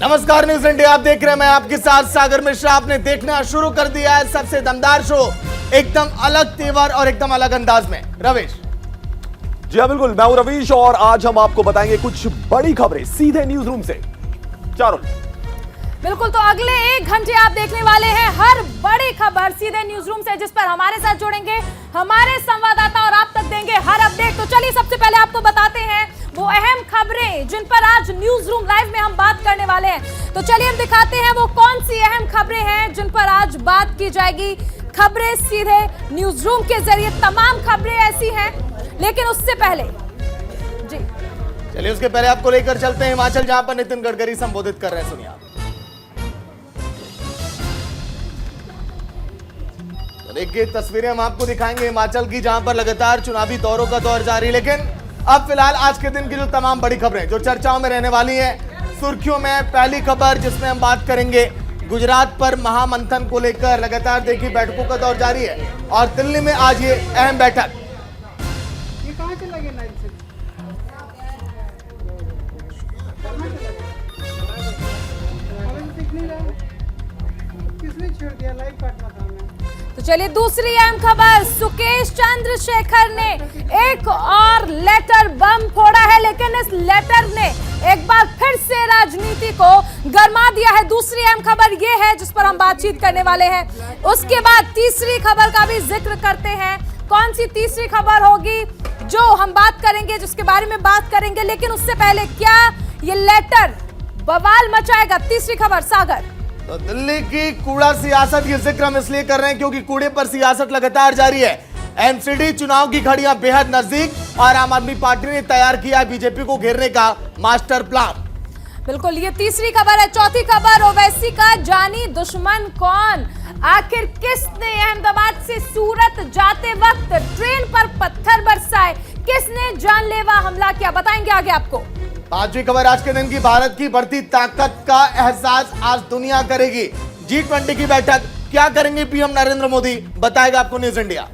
नमस्कार news India, आप देख रहे हैं, मैं आपके साथ सागर मिश्रा। आपने देखना शुरू कर दिया है सबसे दमदार शो, एकदम अलग तेवर और एकदम अलग अंदाज में। रवीश जी हाँ, बिल्कुल, मैं हूं रवीश और आज हम आपको बताएंगे कुछ बड़ी खबरें सीधे न्यूज रूम से। चारुल, बिल्कुल, तो अगले 1 घंटे आप देखने वाले हैं हर बड़ी खबर सीधे न्यूज रूम से, जिस पर हमारे साथ जोड़ेंगे हमारे संवाददाता और आप तक देंगे हर अपडेट। तो चलिए सबसे पहले आपको बताते हैं वो अहम खबरें जिन पर आज न्यूज रूम लाइव में हम बात करने वाले हैं। तो चलिए हम दिखाते हैं वो कौन सी अहम खबरें हैं जिन पर आज बात की जाएगी। खबरें सीधे न्यूज रूम के जरिए, तमाम खबरें ऐसी हैं, लेकिन उससे पहले जी चलिए उसके पहले आपको लेकर चलते हैं हिमाचल, जहां पर नितिन गडकरी संबोधित कर रहे हैं। सुनिए आप। देखिए तस्वीरें हम आपको दिखाएंगे हिमाचल की, जहां पर लगातार चुनावी दौरों का दौर जारी। लेकिन अब फिलहाल आज के दिन की जो तमाम बड़ी खबरें जो चर्चाओं में रहने वाली हैं, सुर्खियों में पहली खबर जिसमें हम बात करेंगे गुजरात पर महामंथन को लेकर लगातार देखिए बैठकों का दौर जारी है और दिल्ली में आज ये अहम बैठक। ये कहां चला गया लाइन से? दिख नहीं रहा, किसने छेड़ दिया? लाइव काटना था हमें। तो चलिए दूसरी अहम खबर, सुकेश चंद्रशेखर ने एक और लेटर बम फोड़ा है, लेकिन इस लेटर ने एक बार फिर से राजनीति को गरमा दिया है। दूसरी अहम खबर यह है जिस पर हम बातचीत करने वाले हैं। उसके बाद तीसरी खबर का भी जिक्र करते हैं। कौन सी तीसरी खबर होगी जो हम बात करेंगे, जिसके बारे में बात करेंगे, लेकिन उससे पहले क्या ये लेटर बवाल मचाएगा? तीसरी खबर सागर। तो दिल्ली की कूड़ा सियासत की जिक्र हम इसलिए कर रहे हैं क्योंकि कूड़े पर सियासत लगातार जारी है। एमसीडी चुनाव की घड़ियां बेहद नजदीक और आम आदमी पार्टी ने तैयार किया बीजेपी को घेरने का मास्टर प्लान। बिल्कुल, ये तीसरी खबर है। चौथी खबर, ओवैसी का जानी दुश्मन कौन? आखिर किसने अहमदाबाद से सूरत जाते वक्त ट्रेन पर पत्थर बरसाए? किसने जानलेवा हमला किया? बताएंगे आगे आपको। पांचवी खबर आज के दिन की, भारत की बढ़ती ताकत का एहसास आज दुनिया करेगी। G20 की बैठक, क्या करेंगे पीएम नरेंद्र मोदी, बताएगा आपको न्यूज इंडिया।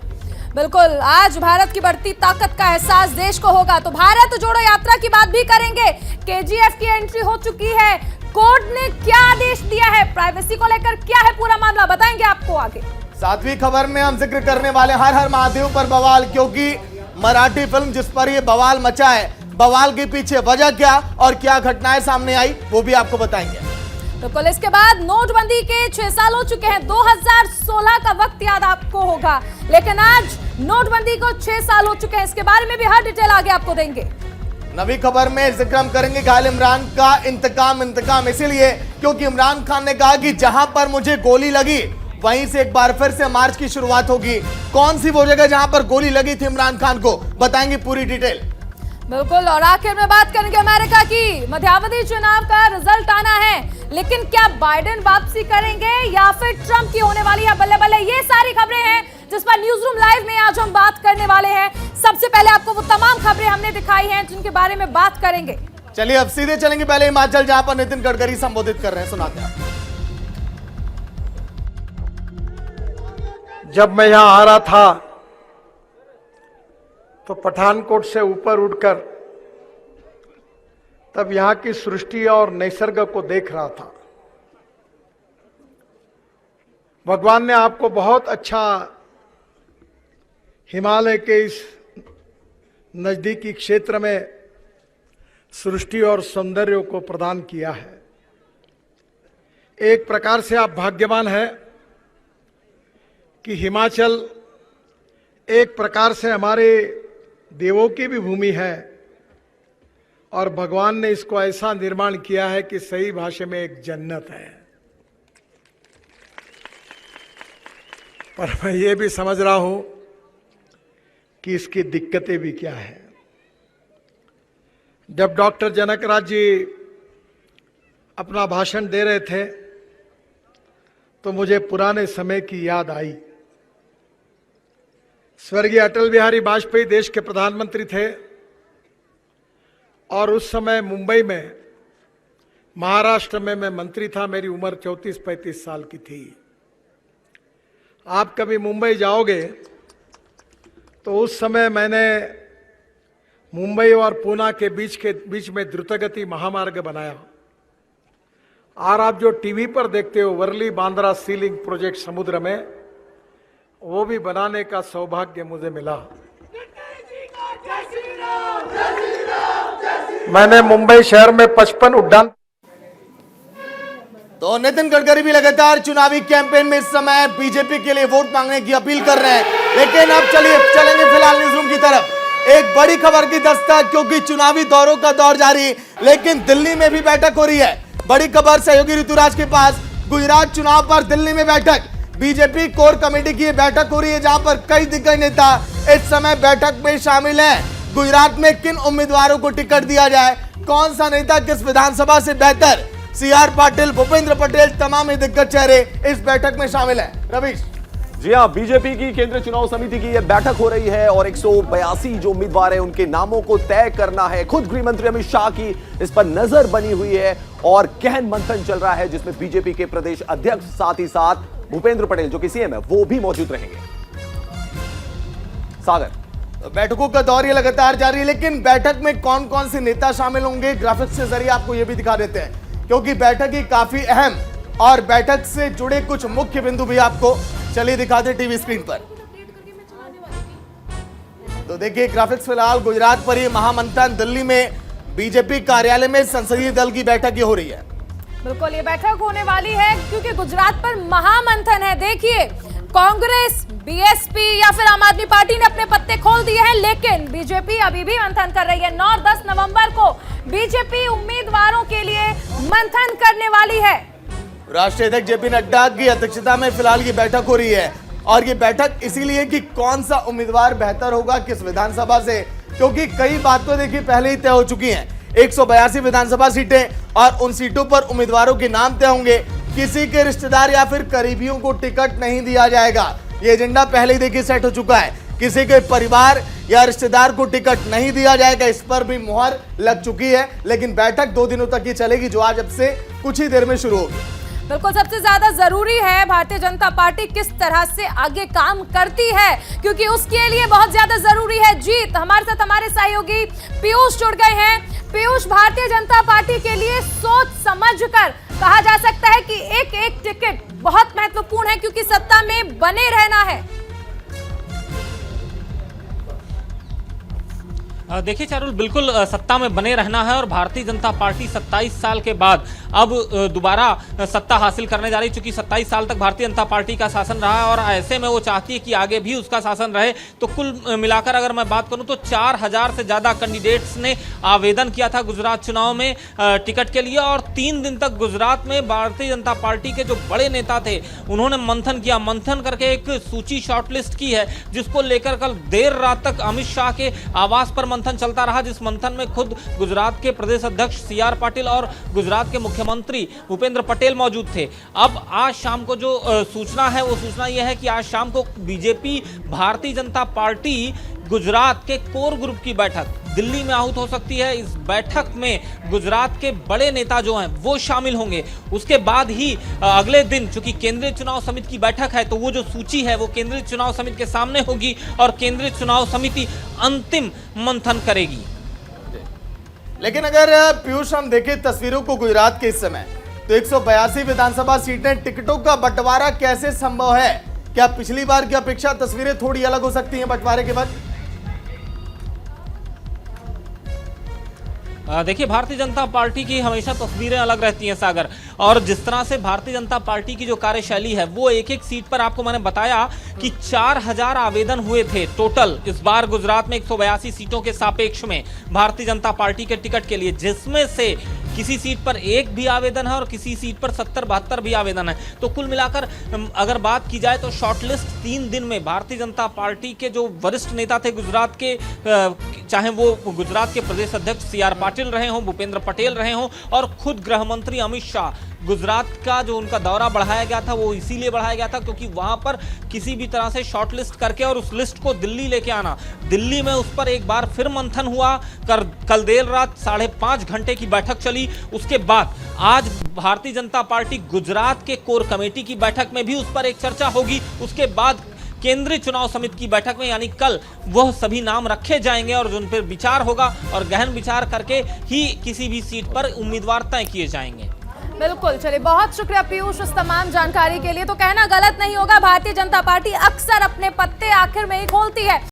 बिल्कुल, आज भारत की बढ़ती ताकत का एहसास देश को होगा। तो भारत जोड़ो यात्रा की बात भी करेंगे। केजीएफ की एंट्री हो चुकी है। कोर्ट ने क्या आदेश दिया है? प्राइवेसी को लेकर क्या है पूरा मामला, बताएंगे आपको आगे। सातवीं खबर में हम जिक्र करने वाले हर हर महादेव पर बवाल, क्योंकि मराठी फिल्म जिस पर यह बवाल मचा है, बवाल के पीछे वजह क्या और क्या घटनाएं सामने आई वो भी आपको बताएंगे। तो कल इसके बाद नोटबंदी के 6 साल हो चुके हैं। 2016 का वक्त याद आपको होगा, लेकिन आज नोटबंदी को 6 साल हो चुके हैं। इसके बारे में भी हर डिटेल आगे आपको देंगे। नवी खबर में जिक्र हम करेंगे घायल इमरान का। इंतकाम इसीलिए क्योंकि इमरान खान ने कहा कि जहां पर मुझे गोली लगी वहीं से एक बार फिर से मार्च की शुरुआत होगी। कौन सी वो जगह जहां पर गोली लगी थी इमरान खान को, बताएंगे पूरी डिटेल। बिल्कुल, और आखिर में बात करेंगे अमेरिका की। मध्यावधि चुनाव का रिजल्ट आना है, लेकिन क्या बाइडेन वापसी करेंगे या फिर ट्रंप की होने वाली है बल्ले बल्ले? ये सारी खबरें हैं जिस पर न्यूज रूम लाइव में आज हम बात करने वाले हैं। सबसे पहले आपको वो तमाम खबरें हमने दिखाई हैं जिनके बारे में बात करेंगे। चलिए अब सीधे चलेंगे पहले हिमाचल, जहां पर नितिन गडकरी संबोधित कर रहे हैं, सुनाते हैं। जब मैं यहां आ रहा था तो पठानकोट से ऊपर उड़कर तब यहां की सृष्टि और निसर्ग को देख रहा था। भगवान ने आपको बहुत अच्छा हिमालय के इस नजदीकी क्षेत्र में सृष्टि और सौंदर्य को प्रदान किया है। एक प्रकार से आप भाग्यवान हैं कि हिमाचल एक प्रकार से हमारे देवों की भी भूमि है और भगवान ने इसको ऐसा निर्माण किया है कि सही भाषा में एक जन्नत है। पर मैं ये भी समझ रहा हूं कि इसकी दिक्कतें भी क्या है। जब डॉक्टर जनकराज जी अपना भाषण दे रहे थे तो मुझे पुराने समय की याद आई। स्वर्गीय अटल बिहारी वाजपेयी देश के प्रधानमंत्री थे और उस समय मुंबई में, महाराष्ट्र में मैं मंत्री था। मेरी उम्र 34-35 साल की थी। आप कभी मुंबई जाओगे तो उस समय मैंने मुंबई और पूना के बीच में द्रुतगति महामार्ग बनाया और आप जो टीवी पर देखते हो वर्ली बांद्रा सी लिंक प्रोजेक्ट समुद्र में, वो भी बनाने का सौभाग्य मुझे मिला। मैंने मुंबई शहर में 55 उड्डान। तो नितिन गडकरी भी लगातार चुनावी कैंपेन में इस समय बीजेपी के लिए वोट मांगने की अपील कर रहे हैं। लेकिन अब चलेंगे फिलहाल न्यूज रूम की तरफ। एक बड़ी खबर की दस्तक, क्योंकि चुनावी दौरों का दौर जारी, लेकिन दिल्ली में भी बैठक हो रही है। बड़ी खबर सहयोगी ऋतुराज के पास, गुजरात चुनाव पर दिल्ली में बैठक, बीजेपी कोर कमेटी की बैठक हो रही है, जहां पर कई दिग्गज नेता इस समय बैठक में शामिल हैं। गुजरात में किन उम्मीदवारों को टिकट दिया जाए, कौन सा नेता किस विधानसभा से बेहतर, सीआर पाटिल, भूपेंद्र पटेल, तमाम दिग्गज चेहरे इस बैठक में शामिल हैं। रवीश जी हां, बीजेपी की केंद्रीय चुनाव समिति की यह बैठक हो रही है और 182 जो उम्मीदवार हैं उनके नामों को तय करना है। खुद गृह मंत्री अमित शाह की इस पर नजर बनी हुई है और गहन मंथन चल रहा है, जिसमें बीजेपी के प्रदेश अध्यक्ष साथ ही साथ भूपेंद्र पटेल जो कि सीएम है वो भी मौजूद रहेंगे। सागर बैठकों का दौर ये लगातार जारी है, लेकिन बैठक में कौन कौन से नेता शामिल होंगे ग्राफिक्स के जरिए आपको ये भी दिखा देते हैं, क्योंकि बैठक ही काफी अहम और बैठक से जुड़े कुछ मुख्य बिंदु भी आपको चलिए दिखाते टीवी स्क्रीन पर। तो देखिए ग्राफिक्स फिलहाल गुजरात पर ही महामंथन, दिल्ली में बीजेपी कार्यालय में संसदीय दल की बैठक हो रही है। बिल्कुल ये बैठक होने वाली है क्योंकि गुजरात पर महामंथन है। देखिए कांग्रेस, बीएसपी या फिर आम आदमी पार्टी ने अपने पत्ते खोल दिए हैं, लेकिन बीजेपी अभी भी मंथन कर रही है। 9 और 10 नवंबर को बीजेपी उम्मीदवारों के लिए मंथन करने वाली है। राष्ट्रीय अध्यक्ष जेपी नड्डा की अध्यक्षता में फिलहाल ये बैठक हो रही है और ये बैठक इसीलिए कि कौन सा उम्मीदवार बेहतर होगा किस विधानसभा से, क्योंकि कई बातें देखिए पहले ही तय हो चुकी हैं। 182 विधानसभा सीटें और उन सीटों पर उम्मीदवारों के नाम तय होंगे। किसी के रिश्तेदार या फिर करीबियों को टिकट नहीं दिया जाएगा, ये एजेंडा पहले ही देखिए सेट हो चुका है। किसी के परिवार या रिश्तेदार को टिकट नहीं दिया जाएगा, इस पर भी मुहर लग चुकी है। लेकिन बैठक 2 दिनों तक ही चलेगी, जो आज अब से कुछ ही देर में शुरू होगी। बिल्कुल सबसे ज्यादा जरूरी है भारतीय जनता पार्टी किस तरह से आगे काम करती है, क्योंकि उसके लिए बहुत ज्यादा जरूरी है जीत। हमारे साथ हमारे सहयोगी पीयूष जुड़ गए हैं। पीयूष, भारतीय जनता पार्टी के लिए सोच समझकर कहा जा सकता है कि एक एक टिकट बहुत महत्वपूर्ण है, क्योंकि सत्ता में बने रहना है। देखिए चारुल, बिल्कुल सत्ता में बने रहना है और भारतीय जनता पार्टी 27 साल के बाद अब दोबारा सत्ता हासिल करने जा रही, चूंकि 27 साल तक भारतीय जनता पार्टी का शासन रहा है और ऐसे में वो चाहती है कि आगे भी उसका शासन रहे। तो कुल मिलाकर अगर मैं बात करूं तो 4000 से ज़्यादा कैंडिडेट्स ने आवेदन किया था गुजरात चुनाव में टिकट के लिए और 3 दिन तक गुजरात में भारतीय जनता पार्टी के जो बड़े नेता थे उन्होंने मंथन किया। मंथन करके एक सूची शॉर्टलिस्ट की है, जिसको लेकर कल देर रात तक अमित शाह के आवास पर मंथन चलता रहा, जिस मंथन में खुद गुजरात के प्रदेश अध्यक्ष सीआर पाटिल और गुजरात के मुख्यमंत्री भूपेंद्र पटेल मौजूद थे। अब आज शाम को जो सूचना है वो सूचना यह है कि आज शाम को बीजेपी भारतीय जनता पार्टी गुजरात के कोर ग्रुप की बैठक दिल्ली में आहूत हो सकती है। इस बैठक में गुजरात के बड़े नेता जो हैं वो शामिल होंगे। उसके बाद ही अगले दिन चूंकि केंद्रीय चुनाव समिति की बैठक है, तो वो जो सूची है वो केंद्रीय चुनाव समिति के सामने होगी और केंद्रीय चुनाव समिति अंतिम मंथन करेगी। लेकिन अगर पीयूष हम देखें तस्वीरों को गुजरात के इस समय, तो 182 विधानसभा सीटें, टिकटों का बंटवारा कैसे संभव है? क्या पिछली बार की अपेक्षा तस्वीरें थोड़ी अलग हो सकती हैं बंटवारे के बाद? देखिए भारतीय जनता पार्टी की हमेशा तस्वीरें अलग रहती हैं सागर, और जिस तरह से भारतीय जनता पार्टी की जो कार्यशैली है वो एक एक सीट पर, आपको मैंने बताया कि 4000 आवेदन हुए थे टोटल इस बार गुजरात में 182 सीटों के सापेक्ष में भारतीय जनता पार्टी के टिकट के लिए, जिसमें से किसी सीट पर 1 भी आवेदन है और किसी सीट पर 70-72 भी आवेदन है। तो कुल मिलाकर अगर बात की जाए तो शॉर्टलिस्ट 3 दिन में भारतीय जनता पार्टी के जो वरिष्ठ नेता थे गुजरात के, चाहे वो गुजरात के प्रदेश अध्यक्ष सीआर पाटिल रहे हों, भूपेंद्र पटेल रहे हों और खुद गृह मंत्री अमित शाह, गुजरात का जो उनका दौरा बढ़ाया गया था वो इसीलिए बढ़ाया गया था क्योंकि वहां पर किसी भी तरह से शॉर्टलिस्ट करके और उस लिस्ट को दिल्ली लेके आना। दिल्ली में उस पर एक बार फिर मंथन हुआ, कल देर रात 5.5 घंटे की बैठक चली। उसके बाद आज भारतीय जनता पार्टी गुजरात के कोर कमेटी की बैठक में भी उस पर एक चर्चा होगी। उसके बाद केंद्रीय चुनाव समिति की बैठक में यानी कल वह सभी नाम रखे जाएंगे और उन पर विचार होगा और गहन विचार करके ही किसी भी सीट पर उम्मीदवार तय किए जाएंगे। बिल्कुल, चलिए बहुत शुक्रिया पीयूष इस तमाम जानकारी के लिए। तो कहना गलत नहीं होगा, भारतीय जनता पार्टी अक्सर अपने पत्ते आखिर में ही खोलती है।